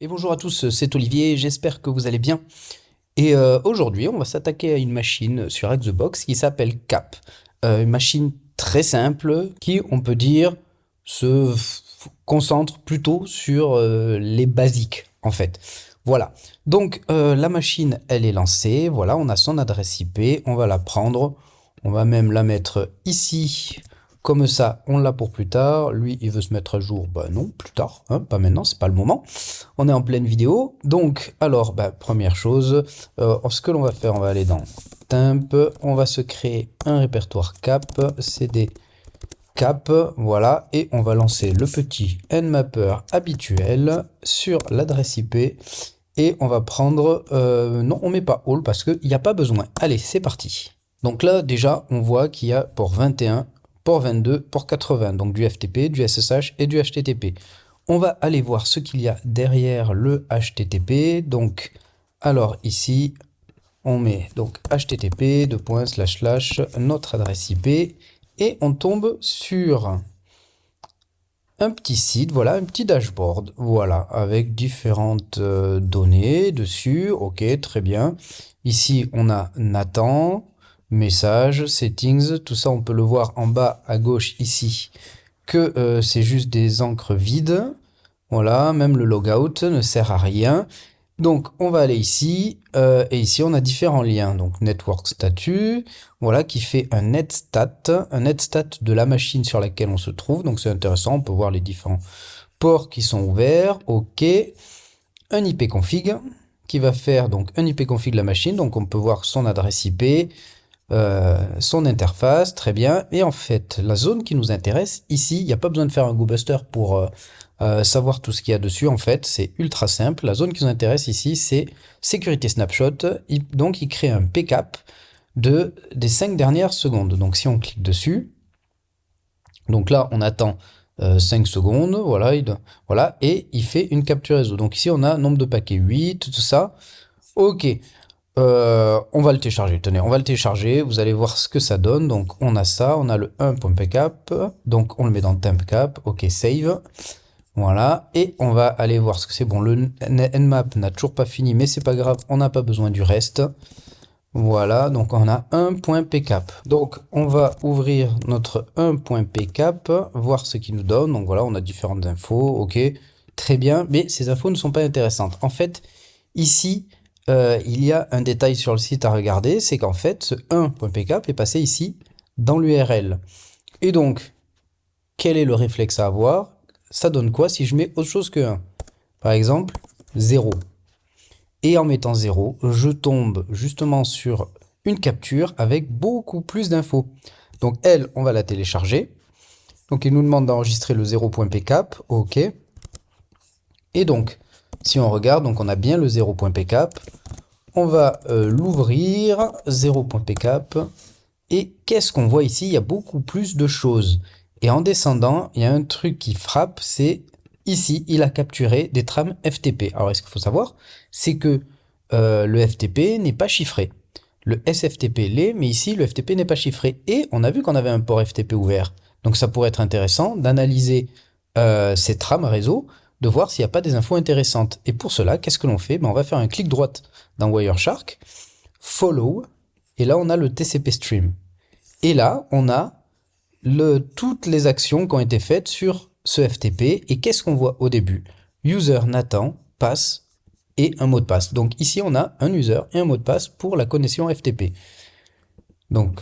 Et bonjour à tous, c'est Olivier, j'espère que vous allez bien. Et aujourd'hui, on va s'attaquer à une machine sur Xbox qui s'appelle Cap. Une machine très simple qui, on peut dire, concentre plutôt sur les basiques, en fait. Voilà. Donc, la machine, elle est lancée. Voilà, on a son adresse IP. On va la prendre. On va même la mettre ici. Comme ça, on l'a pour plus tard. Lui, il veut se mettre à jour. Bah non, plus tard, hein, pas maintenant, c'est pas le moment. On est en pleine vidéo. Donc, alors, bah, première chose, ce que l'on va faire, on va aller dans Temp, on va se créer un répertoire cap, cd cap, voilà, et on va lancer le petit nmapper habituel sur l'adresse IP, et on va prendre, non, on met pas all parce qu'il n'y a pas besoin. Allez, c'est parti. Donc là, déjà, on voit qu'il y a port 21, port 22, port 80, donc du FTP, du SSH et du HTTP. On va aller voir ce qu'il y a derrière le HTTP. Donc, alors ici, on met donc http notre adresse IP et on tombe sur un petit site, voilà, un petit dashboard, voilà, avec différentes données dessus. Ok, très bien. Ici, on a Nathan, message, settings, tout ça, on peut le voir en bas à gauche ici, que c'est juste des encres vides. Voilà, même le logout ne sert à rien. Donc, on va aller ici, et ici, on a différents liens. Donc, Network Status, voilà, qui fait un netstat de la machine sur laquelle on se trouve. Donc, c'est intéressant, on peut voir les différents ports qui sont ouverts. OK. Un ipconfig, qui va faire donc un ipconfig de la machine. Donc, on peut voir son adresse IP, son interface, très bien. Et en fait, la zone qui nous intéresse, ici, il n'y a pas besoin de faire un GoBuster pour savoir tout ce qu'il y a dessus. En fait, c'est ultra simple. La zone qui nous intéresse ici, c'est sécurité snapshot. Donc, il crée un pcap des 5 dernières secondes. Donc, si on clique dessus, donc là, on attend 5 secondes, voilà, voilà, et il fait une capture réseau. Donc ici, on a nombre de paquets 8, tout ça. Ok, on va le télécharger. Tenez, on va le télécharger. Vous allez voir ce que ça donne. Donc, on a ça. On a le 1.pcap. Donc, on le met dans tempcap. OK, save. Voilà. Et on va aller voir ce que c'est. Bon, le nmap n'a toujours pas fini, mais c'est pas grave. On n'a pas besoin du reste. Voilà. Donc, on a 1.pcap. Donc, on va ouvrir notre 1.pcap, voir ce qu'il nous donne. Donc, voilà, on a différentes infos. OK. Très bien. Mais ces infos ne sont pas intéressantes. En fait, ici, il y a un détail sur le site à regarder, c'est qu'en fait, ce 1.pcap est passé ici dans l'URL. Et donc, quel est le réflexe à avoir? Ça donne quoi si je mets autre chose que 1? Par exemple, 0. Et en mettant 0, je tombe justement sur une capture avec beaucoup plus d'infos. Donc elle, on va la télécharger. Donc il nous demande d'enregistrer le 0.pcap, ok. Et donc, si on regarde, donc on a bien le 0.pcap. On va l'ouvrir, 0.pcap. Et qu'est-ce qu'on voit ici? Il y a beaucoup plus de choses. Et en descendant, il y a un truc qui frappe, c'est ici, il a capturé des trames FTP. Alors, ce qu'il faut savoir, c'est que le FTP n'est pas chiffré. Le SFTP l'est, mais ici, le FTP n'est pas chiffré. Et on a vu qu'on avait un port FTP ouvert. Donc, ça pourrait être intéressant d'analyser ces trames réseau, de voir s'il n'y a pas des infos intéressantes. Et pour cela, qu'est-ce que l'on fait? Ben, on va faire un clic droite dans Wireshark, follow, et là, on a le TCP stream. Et là, on a toutes les actions qui ont été faites sur ce FTP. Et qu'est-ce qu'on voit au début? User Nathan, passe et un mot de passe. Donc ici, on a un user et un mot de passe pour la connexion FTP. Donc,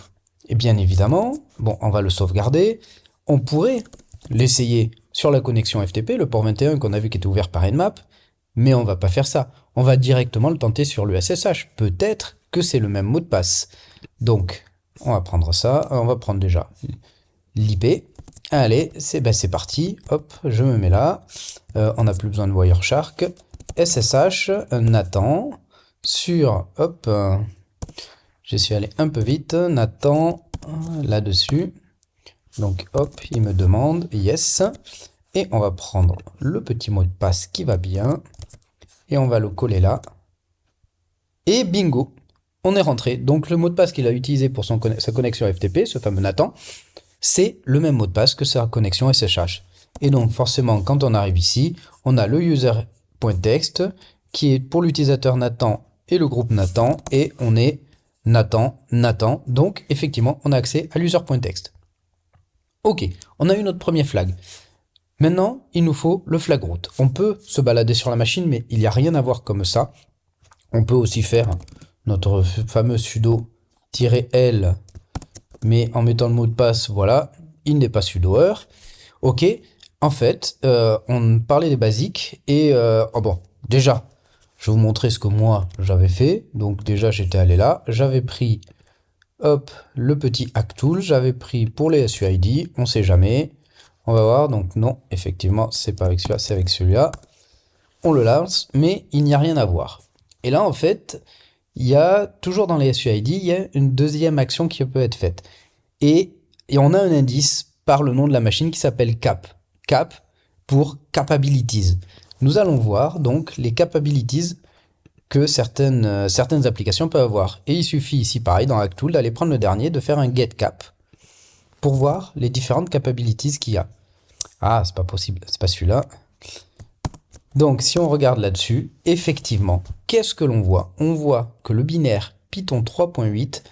et bien évidemment, bon, on va le sauvegarder. On pourrait l'essayer sur la connexion FTP, le port 21 qu'on a vu qui était ouvert par Nmap, mais on va pas faire ça. On va directement le tenter sur le SSH. Peut-être que c'est le même mot de passe. Donc, on va prendre ça. On va prendre déjà l'IP. Allez, c'est parti. Hop, je me mets là. On n'a plus besoin de Wireshark. SSH, Nathan, sur, hop, je suis allé un peu vite, Nathan, là-dessus. Donc, hop, il me demande, yes. Et on va prendre le petit mot de passe qui va bien. Et on va le coller là. Et bingo, on est rentré. Donc, le mot de passe qu'il a utilisé pour sa connexion FTP, ce fameux Nathan, c'est le même mot de passe que sa connexion SSH. Et donc, forcément, quand on arrive ici, on a le user .text qui est pour l'utilisateur Nathan et le groupe Nathan, et on est Nathan, donc effectivement on a accès à l'user.text. Ok, on a eu notre premier flag. Maintenant, il nous faut le flag root. On peut se balader sur la machine, mais il n'y a rien à voir comme ça. On peut aussi faire notre fameux sudo-l, mais en mettant le mot de passe, voilà, il n'est pas sudo-er. Ok, en fait, on parlait des basiques, et oh bon, déjà, je vais vous montrer ce que moi j'avais fait. Donc déjà, j'étais allé là, j'avais pris, hop, le petit hack tool, j'avais pris pour les SUID, on sait jamais. On va voir, donc non, effectivement, c'est pas avec celui-là, c'est avec celui-là. On le lance, mais il n'y a rien à voir. Et là, en fait, il y a, toujours dans les SUID, il y a une deuxième action qui peut être faite. Et on a un indice par le nom de la machine qui s'appelle cap. Cap pour capabilities. Nous allons voir donc les capabilities que certaines applications peuvent avoir. Et il suffit ici, pareil, dans HackTool, d'aller prendre le dernier, de faire un getCap pour voir les différentes capabilities qu'il y a. Ah, c'est pas possible, c'est pas celui-là. Donc, si on regarde là-dessus, effectivement, qu'est-ce que l'on voit? On voit que le binaire Python 3.8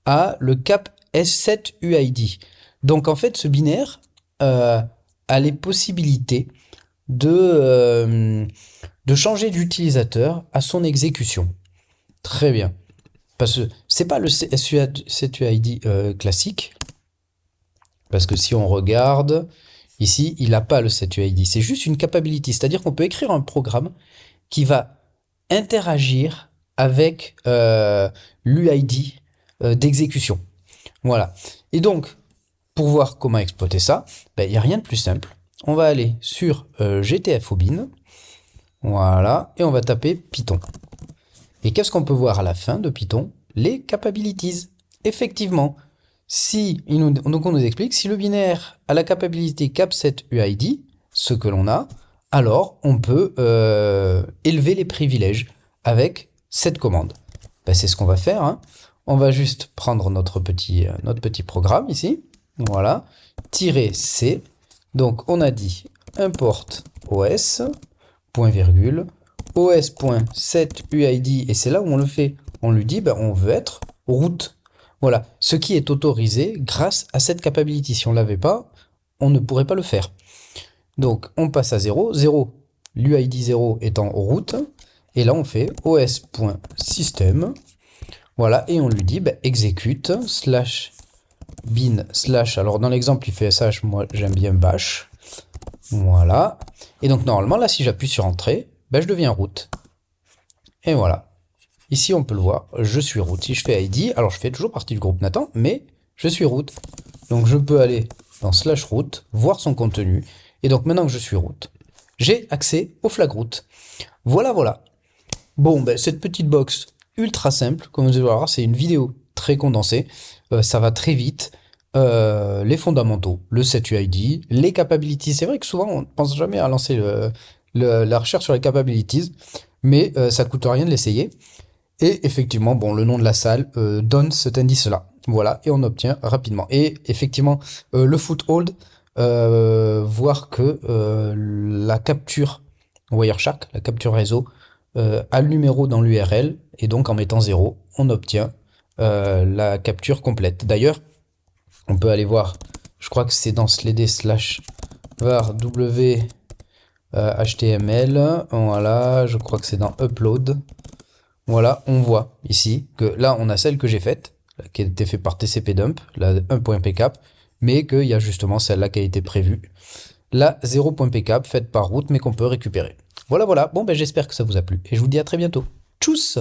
a le cap S7UID. Donc, en fait, ce binaire a les possibilités de changer d'utilisateur à son exécution. Très bien. Parce que c'est pas le S7UID classique. Parce que si on regarde, ici, il n'a pas le SetUID. C'est juste une capability. C'est-à-dire qu'on peut écrire un programme qui va interagir avec l'UID d'exécution. Voilà. Et donc, pour voir comment exploiter ça, il n'y a rien de plus simple. On va aller sur GTFOBin. Voilà. Et on va taper Python. Et qu'est-ce qu'on peut voir à la fin de Python? Les capabilities. Effectivement. Donc on nous explique, si le binaire a la capabilité cap7UID, ce que l'on a, alors on peut élever les privilèges avec cette commande. C'est ce qu'on va faire. Hein. On va juste prendre notre petit programme ici. Voilà. -c. Donc on a dit import os, point virgule, os.setUID, et c'est là où on le fait. On lui dit, on veut être root. Voilà, ce qui est autorisé grâce à cette capability. Si on ne l'avait pas, on ne pourrait pas le faire. Donc, on passe à 0. 0, l'UID 0 étant root. Et là, on fait os.system. Voilà, et on lui dit exécute /bin/. Alors, dans l'exemple, il fait sh, moi j'aime bien bash. Voilà. Et donc, normalement, là, si j'appuie sur entrée, je deviens root. Et voilà. Ici, on peut le voir, je suis root. Si je fais ID, alors je fais toujours partie du groupe Nathan, mais je suis root. Donc, je peux aller dans /root, voir son contenu. Et donc, maintenant que je suis root, j'ai accès au flag root. Voilà, voilà. Bon, cette petite box ultra simple, comme vous allez voir, c'est une vidéo très condensée. Ça va très vite. Les fondamentaux, le setUID, les capabilities. C'est vrai que souvent, on ne pense jamais à lancer la recherche sur les capabilities, mais ça coûte rien de l'essayer. Et effectivement, le nom de la salle donne cet indice-là. Voilà, et on obtient rapidement. Et effectivement, le foothold, voir que la capture Wireshark, la capture réseau, a le numéro dans l'URL, et donc en mettant 0, on obtient la capture complète. D'ailleurs, on peut aller voir, je crois que c'est dans sledé/var w HTML, voilà, je crois que c'est dans upload. Voilà, on voit ici que là, on a celle que j'ai faite, qui a été faite par tcpdump, la 1.pcap, mais qu'il y a justement celle-là qui a été prévue, la 0.pcap, faite par root, mais qu'on peut récupérer. Voilà, voilà. Bon, j'espère que ça vous a plu, et je vous dis à très bientôt. Tchuss!